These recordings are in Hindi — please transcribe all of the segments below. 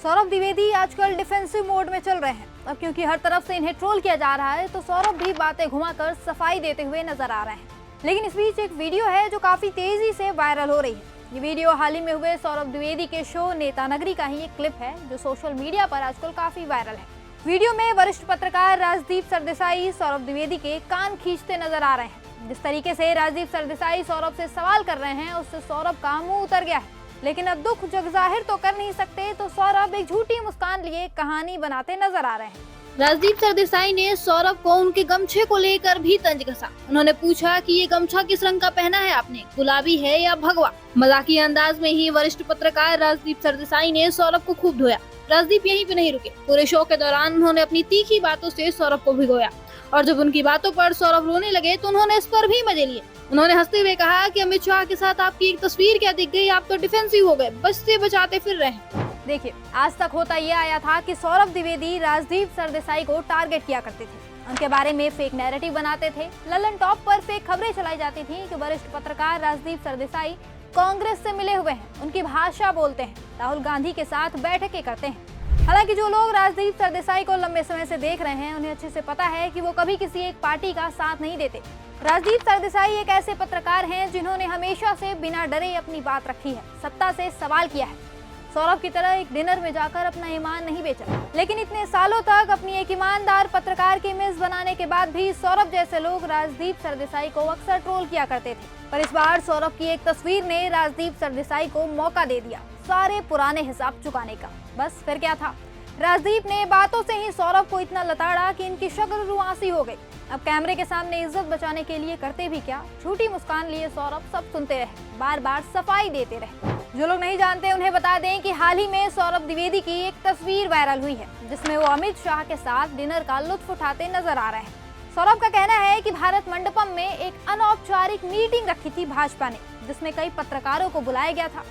सौरभ द्विवेदी आजकल डिफेंसिव मोड में चल रहे हैं। अब क्योंकि हर तरफ से इन्हें ट्रोल किया जा रहा है तो सौरभ भी बातें घुमाकर सफाई देते हुए नजर आ रहे हैं। लेकिन इस बीच एक वीडियो है जो काफी तेजी से वायरल हो रही है। ये वीडियो हाल ही में हुए सौरभ द्विवेदी के शो नेता नगरी का ही एक क्लिप है जो सोशल मीडिया पर आजकल काफी वायरल है। वीडियो में वरिष्ठ पत्रकार राजदीप सरदेसाई सौरभ द्विवेदी के कान खींचते नजर आ रहे हैं। जिस तरीके से राजदीप सरदेसाई सौरभ से सवाल कर रहे हैं उससे सौरभ का मुंह उतर गया है। लेकिन अब दुख जग जाहिर तो कर नहीं सकते तो सौरभ एक झूठी मुस्कान लिए कहानी बनाते नजर आ रहे हैं। राजदीप सरदेसाई ने सौरभ को उनके गमछे को लेकर भी तंज कसा। उन्होंने पूछा कि ये गमछा किस रंग का पहना है आपने, गुलाबी है या भगवा। मजाकिया अंदाज में ही वरिष्ठ पत्रकार राजदीप सरदेसाई ने सौरभ को खूब धोया। राजदीप यहीं पे नहीं रुके, पूरे शो के दौरान उन्होंने अपनी तीखी बातों से सौरभ को भिगोया और जब उनकी बातों पर सौरभ रोने लगे तो उन्होंने इस पर भी मजे लिए। उन्होंने हंसते हुए कहा कि अमित शाह के साथ आपकी एक तस्वीर क्या दिख गई, आप तो डिफेंसिव हो गए, बचते बचाते फिर रहे। देखिए, आज तक होता ये आया था कि सौरभ द्विवेदी राजदीप सरदेसाई को टारगेट किया करते थे, उनके बारे में फेक नैरेटिव बनाते थे। ललन टॉप पर फेक खबरें चलाई जाती थी कि वरिष्ठ पत्रकार राजदीप सरदेसाई कांग्रेस से मिले हुए हैं, उनकी भाषा बोलते हैं, राहुल गांधी के साथ बैठकें करते हैं। हालांकि जो लोग राजदीप सरदेसाई को लंबे समय से देख रहे हैं उन्हें अच्छे से पता है कि वो कभी किसी एक पार्टी का साथ नहीं देते। राजदीप सरदेसाई एक ऐसे पत्रकार हैं जिन्होंने हमेशा से बिना डरे अपनी बात रखी है, सत्ता से सवाल किया है। सौरभ की तरह एक डिनर में जाकर अपना ईमान नहीं बेचा, लेकिन इतने सालों तक अपनी एक ईमानदार पत्रकार की इमेज बनाने के बाद भी सौरभ जैसे लोग राजदीप सरदेसाई को अक्सर ट्रोल किया करते थे। पर इस बार सौरभ की एक तस्वीर ने राजदीप सरदेसाई को मौका दे दिया सारे पुराने हिसाब चुकाने का। बस फिर क्या था, राजदीप ने बातों से ही सौरभ को इतना लताड़ा कि इनकी शक्ल रुआसी हो गई। अब कैमरे के सामने इज्जत बचाने के लिए करते भी क्या, झूठी मुस्कान लिए सौरभ सब सुनते रहे, बार बार सफाई देते रहे। जो लोग नहीं जानते उन्हें बता दें कि हाल ही में सौरभ द्विवेदी की एक तस्वीर वायरल हुई है जिसमें वो अमित शाह के साथ डिनर का लुत्फ उठाते नजर आ रहे हैं। सौरभ का कहना है कि भारत मंडपम में एक अनौपचारिक मीटिंग रखी थी भाजपा ने, जिसमें कई पत्रकारों को बुलाया गया था।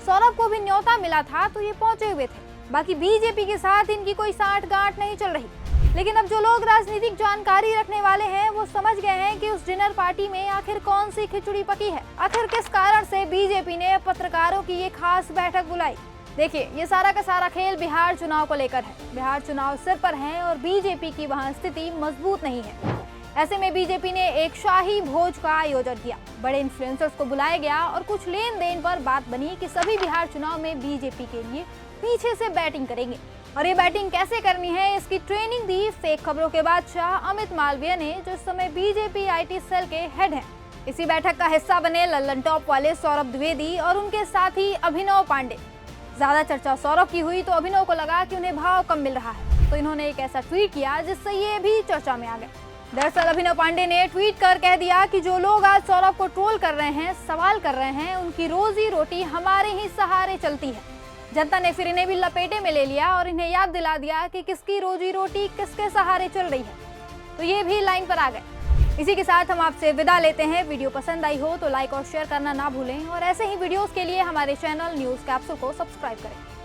सौरभ को भी न्योता मिला था तो ये पहुंचे हुए थे, बाकी बीजेपी के साथ इनकी कोई साठगांठ नहीं चल रही। लेकिन अब जो लोग राजनीतिक जानकारी रखने वाले हैं वो समझ गए हैं कि उस डिनर पार्टी में आखिर कौन सी खिचड़ी पकी है, आखिर किस कारण से बीजेपी ने पत्रकारों की ये खास बैठक बुलाई। देखिए, ये सारा का सारा खेल बिहार चुनाव को लेकर है। बिहार चुनाव सिर पर है और बीजेपी की वहाँ स्थिति मजबूत नहीं है। ऐसे में बीजेपी ने एक शाही भोज का आयोजन किया, बड़े इन्फ्लुएंसर्स को बुलाया गया और कुछ लेन देन पर बात बनी कि सभी बिहार चुनाव में बीजेपी के लिए पीछे से बैटिंग करेंगे और ये बैटिंग कैसे करनी है इसकी ट्रेनिंग दी फेक खबरों के बादशाह अमित मालवीय ने, जो इस समय बीजेपी आईटी सेल के हेड हैं। इसी बैठक का हिस्सा बने ललन टॉप वाले सौरभ द्विवेदी और उनके साथी अभिनव पांडे। ज्यादा चर्चा सौरभ की हुई तो अभिनव को लगा कि उन्हें भाव कम मिल रहा है, तो इन्होंने एक ऐसा ट्वीट किया जिससे ये भी चर्चा में आ गए। दरअसल अभिनव पांडे ने ट्वीट कर कह दिया कि जो लोग आज सौरभ को ट्रोल कर रहे हैं, सवाल कर रहे हैं, उनकी रोजी रोटी हमारे ही सहारे चलती है। जनता ने फिर इन्हें भी लपेटे में ले लिया और इन्हें याद दिला दिया कि किसकी रोजी रोटी किसके सहारे चल रही है, तो ये भी लाइन पर आ गए। इसी के साथ हम आपसे विदा लेते हैं। वीडियो पसंद आई हो तो लाइक और शेयर करना ना भूलें और ऐसे ही वीडियोस के लिए हमारे चैनल न्यूज़ कैप्सूल को सब्सक्राइब करें।